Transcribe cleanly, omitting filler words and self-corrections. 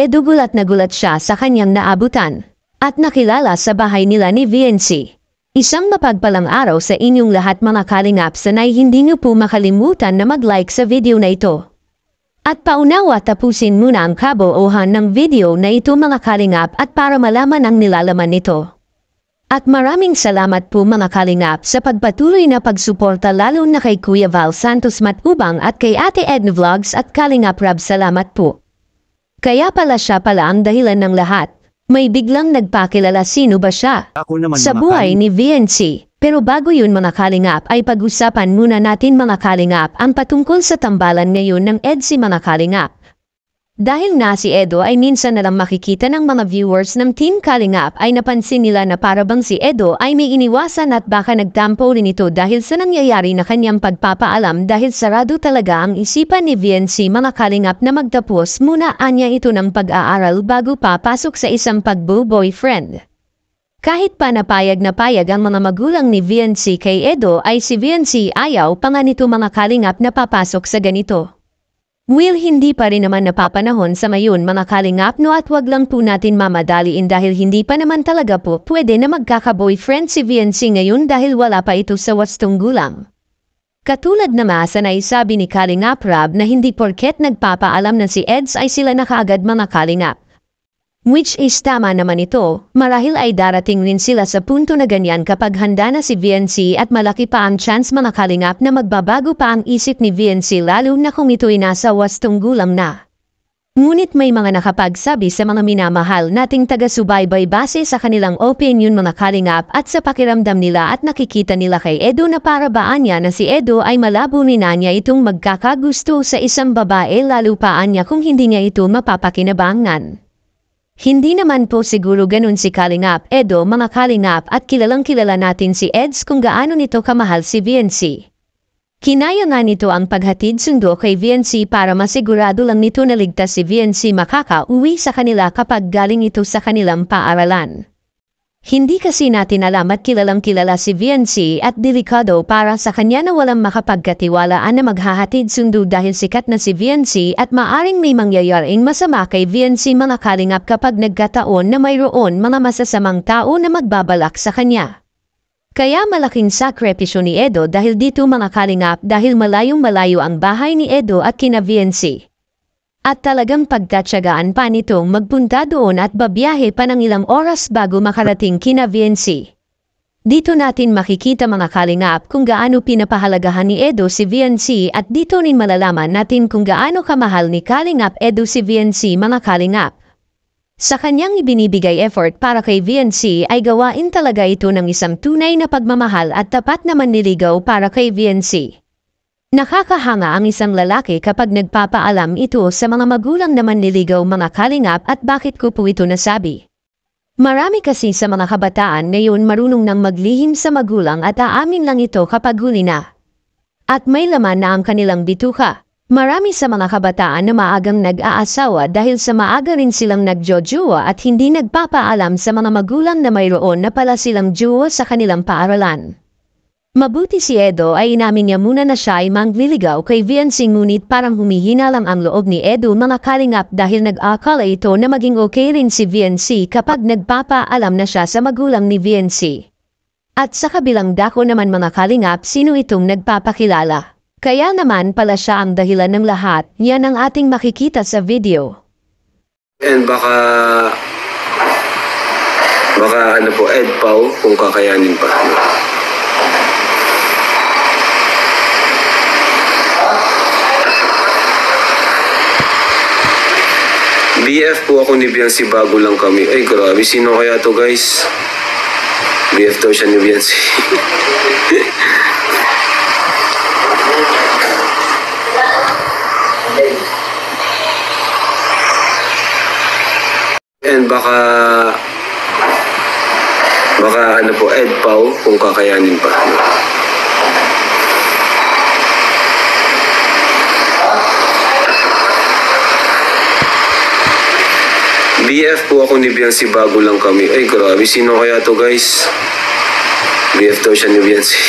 Edo gulat na gulat siya sa kanyang naabutan at nakilala sa bahay nila ni VNC. Isang mapagpalang araw sa inyong lahat mga kalingap, sanay hindi niyo po makalimutan na mag-like sa video na ito. At paunawa tapusin muna ang kabuuan ng video na ito mga kalingap at para malaman ang nilalaman nito. At maraming salamat po mga kalingap sa pagpatuloy na pagsuporta lalo na kay Kuya Val Santos Matubang at kay Ate Edna Vlogs at Kalingap Rab, salamat po. Kaya pala siya pala ang dahilan ng lahat. May biglang nagpakilala sino ba siya sa buhay ni VNC. Pero bago yun mga kalingap ay pag-usapan muna natin mga kalingap ang patungkol sa tambalan ngayon ng EDSI mga kalingap. Dahil na si Edo ay minsan na lang makikita ng mga viewers ng Team Kalingap ay napansin nila na parabang si Edo ay may iniwasan at baka nagtampo rin ito dahil sa nangyayari na kanyang pagpapaalam dahil sarado talaga ang isipan ni VNC mga kalingap na magtapos muna anya ito ng pag-aaral bago papasok sa isang pagbo-boyfriend. Kahit pa napayag ang mga magulang ni VNC kay Edo ay si VNC ayaw pa nga nito mga kalingap na papasok sa ganito. Will hindi pa rin naman napapanahon sa mayon mga kalingap no, at wag lang po natin mamadaliin dahil hindi pa naman talaga po pwede na magkaka-boyfriend si VNC ngayon dahil wala pa ito sa wastong gulang. Katulad na masanay sabi ni Kalingap Rab na hindi porket nagpapaalam na si Eds ay sila na kaagad mga kalingap. Which is tama naman ito, marahil ay darating rin sila sa punto na ganyan kapag handa na si VNC at malaki pa ang chance mga kalingap na magbabago pa ang isip ni VNC lalo na kung ito'y nasa wastong gulang na. Ngunit may mga nakapagsabi sa mga minamahal nating taga-subaybay base sa kanilang opinion mga kalingap at sa pakiramdam nila at nakikita nila kay Edo na para baan niya na si Edo ay malabo ni niya itong magkakagusto sa isang babae lalo paan niya kung hindi niya ito mapapakinabangan. Hindi naman po siguro ganun si Kalingap Edo mga kalingap at kilalang kilala natin si Eds kung gaano nito kamahal si VNC. Kinaya nga nito ang paghatid sundo kay VNC para masigurado lang nito na ligtas si VNC makaka-uwi sa kanila kapag galing ito sa kanilang paaralan. Hindi kasi natin alam at kilalang kilala si VNC at delikado para sa kanya na walang makapagkatiwalaan na maghahatid sundo dahil sikat na si VNC at maaring may mangyayaring masama kay VNC mga kalingap kapag nagkataon na mayroon mga masasamang tao na magbabalak sa kanya. Kaya malaking sakripisyo ni Edo dahil dito mga kalingap dahil malayong-malayo ang bahay ni Edo at kina VNC. At talagang pagtatsagaan pa nitong magpunta doon at babiyahe pa ng ilang oras bago makarating kina VNC. Dito natin makikita mga kalingap kung gaano pinapahalagahan ni Edo si VNC at dito rin malalaman natin kung gaano kamahal ni Kalingap Edo si VNC mga kalingap. Sa kanyang ibinibigay effort para kay VNC ay gawain talaga ito ng isang tunay na pagmamahal at tapat na manliligaw para kay VNC. Nakakahanga ang isang lalaki kapag nagpapaalam ito sa mga magulang na manliligaw mga kalingap at bakit ko po ito nasabi. Marami kasi sa mga kabataan ngayon marunong nang maglihim sa magulang at aamin lang ito kapag huli na. At may laman na ang kanilang bituka. Marami sa mga kabataan na maagang nag-aasawa dahil sa maaga rin silang nagjojowa at hindi nagpapaalam sa mga magulang na mayroon na pala silang jowa sa kanilang paaralan. Mabuti si Edo ay inamin niya muna na siya ay mangliligaw kay VNC ngunit parang humihina lang ang loob ni Edo mga kalingap dahil nag-akala ito na maging okay rin si VNC kapag nagpapaalam na siya sa magulang ni VNC. At sa kabilang dako naman mga kalingap sino itong nagpapakilala. Kaya naman pala siya ang dahilan ng lahat, yan ang ating makikita sa video. And baka ano po, Ed Pao kung kakayanin pa. BF po ako ni Biancy, bago lang kami. Ay grabe, sino kaya to guys? BF daw siya ni Biancy. And baka ano po, Ed Pao kung kakayanin pa. BF po ako ni Biancy, bago lang kami. Ay grabe, sino kaya to guys? BF daw siya ni Biancy.